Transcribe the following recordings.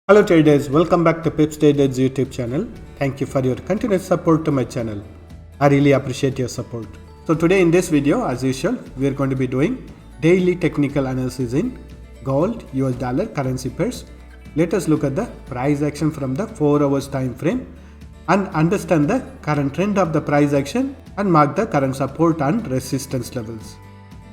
Hello traders, welcome back to Pips Traders YouTube channel. Thank you for your continuous support to my channel. I really appreciate your support. So today in this video, as usual, we are going to be doing daily technical analysis in gold, US dollar, currency pairs. Let us look at the price action from the 4 hours time frame and understand the current trend of the price action and mark the current support and resistance levels.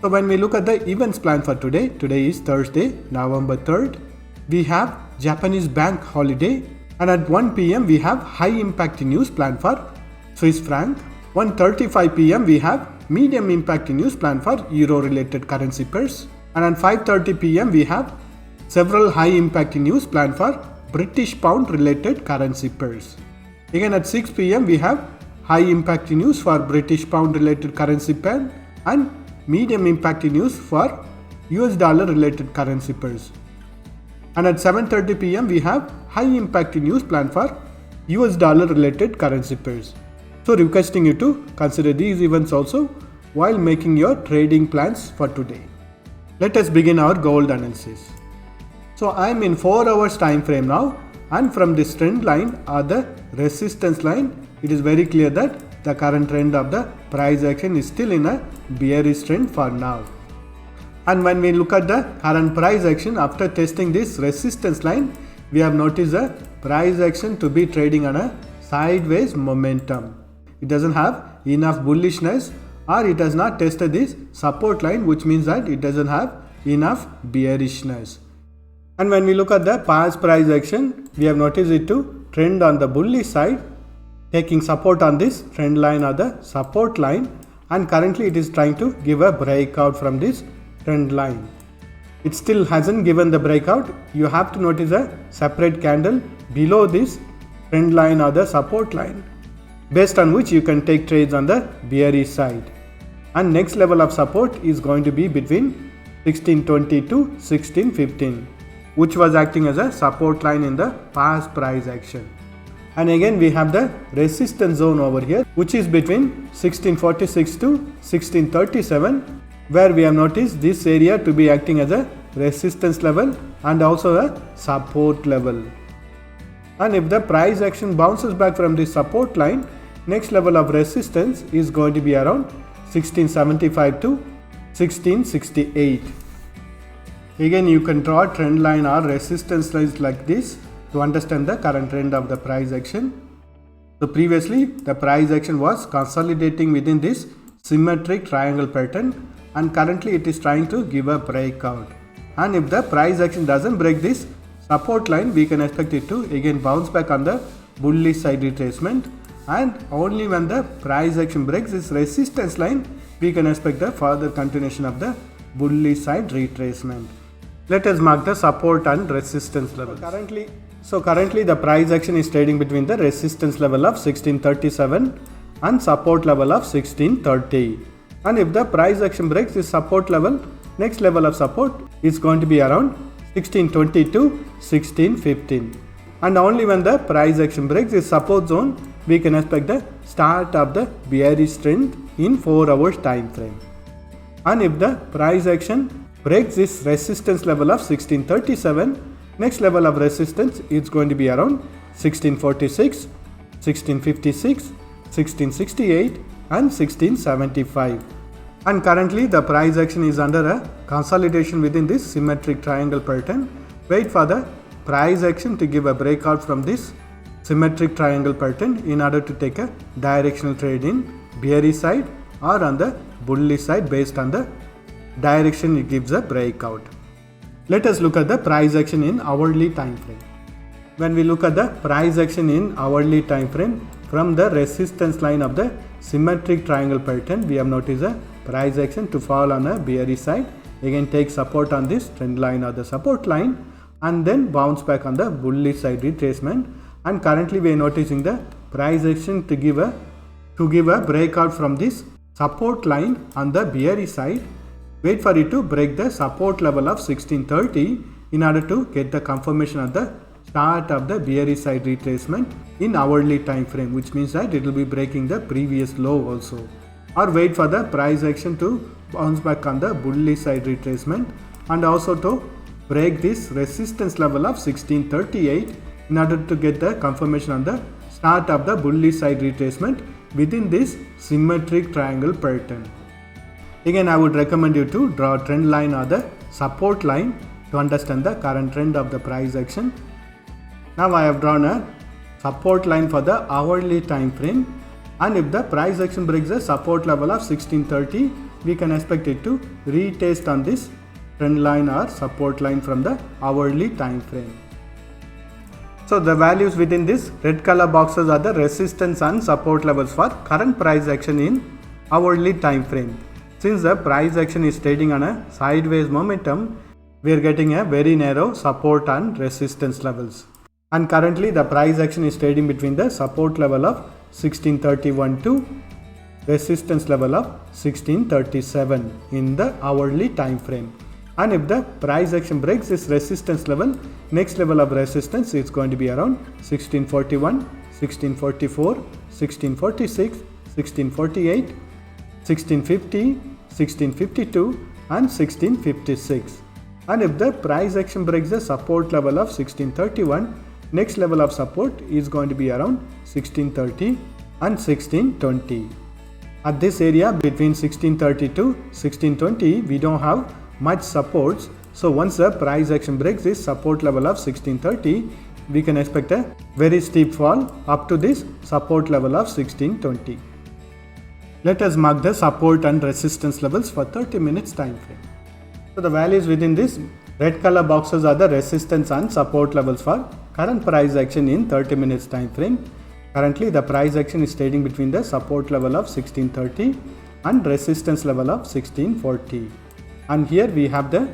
So when we look at the events plan for today is Thursday, November 3rd. We have Japanese bank holiday, and at 1 p.m. we have high impact news planned for Swiss franc. 1:35 p.m. we have medium impact news planned for euro related currency pairs, and at 5:30 p.m. we have several high impact news planned for British pound related currency pairs. Again at 6 p.m. we have high impact news for British pound related currency pair and medium impact news for US dollar related currency pairs. And at 7:30 p.m. we have high impact news planned for US dollar related currency pairs. So requesting you to consider these events also while making your trading plans for today. Let us begin our gold analysis. So I am in 4 hours time frame now, and from this trend line or the resistance line, it is very clear that the current trend of the price action is still in a bearish trend for now. And when we look at the current price action after testing this resistance line, we have noticed the price action to be trading on a sideways momentum. It doesn't have enough bullishness, or it has not tested this support line, which means that it doesn't have enough bearishness. And when we look at the past price action, we have noticed it to trend on the bullish side, taking support on this trend line or the support line, and currently it is trying to give a breakout from this trend line. It still hasn't given the breakout. You have to notice a separate candle below this trend line or the support line, based on which you can take trades on the bearish side. And next level of support is going to be between 1620 to 1615, which was acting as a support line in the past price action. And again we have the resistance zone over here, which is between 1646 to 1637, where we have noticed this area to be acting as a resistance level and also a support level. And if the price action bounces back from this support line, next level of resistance is going to be around 1675 to 1668. Again, you can draw a trend line or resistance lines like this to understand the current trend of the price action. So previously the price action was consolidating within this symmetric triangle pattern, and currently it is trying to give a breakout. And if the price action doesn't break this support line, we can expect it to again bounce back on the bullish side retracement, and only when the price action breaks this resistance line, we can expect the further continuation of the bullish side retracement. Let us mark the support and resistance level. So currently the price action is trading between the resistance level of 1637 and support level of 1630. And if the price action breaks this support level, next level of support is going to be around 1620 to 1615. And only when the price action breaks this support zone, we can expect the start of the bearish trend in 4 hours time frame. And if the price action breaks this resistance level of 1637, next level of resistance is going to be around 1646, 1656, 1668 and 1675. And currently the price action is under a consolidation within this symmetric triangle pattern. Wait for the price action to give a breakout from this symmetric triangle pattern in order to take a directional trade in bearish side or on the bullish side based on the direction it gives a breakout. Let us look at the price action in hourly time frame. When we look at the price action in hourly time frame, from the resistance line of the symmetric triangle pattern, we have noticed a price action to fall on a bearish side, again take support on this trend line or the support line, and then bounce back on the bullish side retracement. And currently we are noticing the price action to give a breakout from this support line on the bearish side. Wait for it to break the support level of 1630 in order to get the confirmation of the start of the bearish side retracement in hourly time frame, which means that it will be breaking the previous low also. Or wait for the price action to bounce back on the bullish side retracement and also to break this resistance level of 1638 in order to get the confirmation on the start of the bullish side retracement within this symmetric triangle pattern. Again, I would recommend you to draw a trend line or the support line to understand the current trend of the price action. Now I have drawn a support line for the hourly time frame, and if the price action breaks the support level of 1630, we can expect it to retest on this trend line or support line from the hourly time frame. So the values within this red color boxes are the resistance and support levels for current price action in hourly time frame. Since the price action is trading on a sideways momentum, we are getting a very narrow support and resistance levels. And currently the price action is trading between the support level of 1631 to resistance level of 1637 in the hourly time frame. And if the price action breaks this resistance level, next level of resistance is going to be around 1641, 1644, 1646, 1648, 1650, 1652 and 1656. And if the price action breaks the support level of 1631, next level of support is going to be around 1630 and 1620. At this area between 1630 to 1620, we don't have much supports. So once the price action breaks this support level of 1630, we can expect a very steep fall up to this support level of 1620. Let us mark the support and resistance levels for 30 minutes time frame. So the values within this red color boxes are the resistance and support levels for current price action in 30 minutes time frame. Currently the price action is trading between the support level of 1630 and resistance level of 1640. And here we have the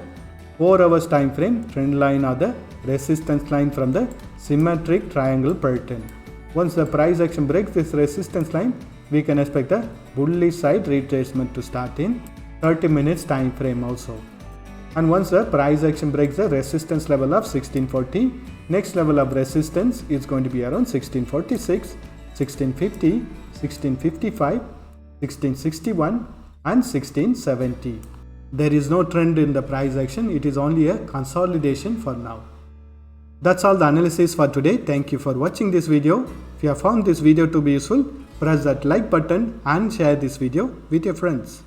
4 hours time frame trend line or the resistance line from the symmetric triangle pattern. Once the price action breaks this resistance line, we can expect a bullish side retracement to start in 30 minutes time frame also. And once the price action breaks the resistance level of 1640, next level of resistance is going to be around 1646, 1650, 1655, 1661 and 1670. There is no trend in the price action, it is only a consolidation for now. That's all the analysis for today. Thank you for watching this video. If you have found this video to be useful, press that like button and share this video with your friends.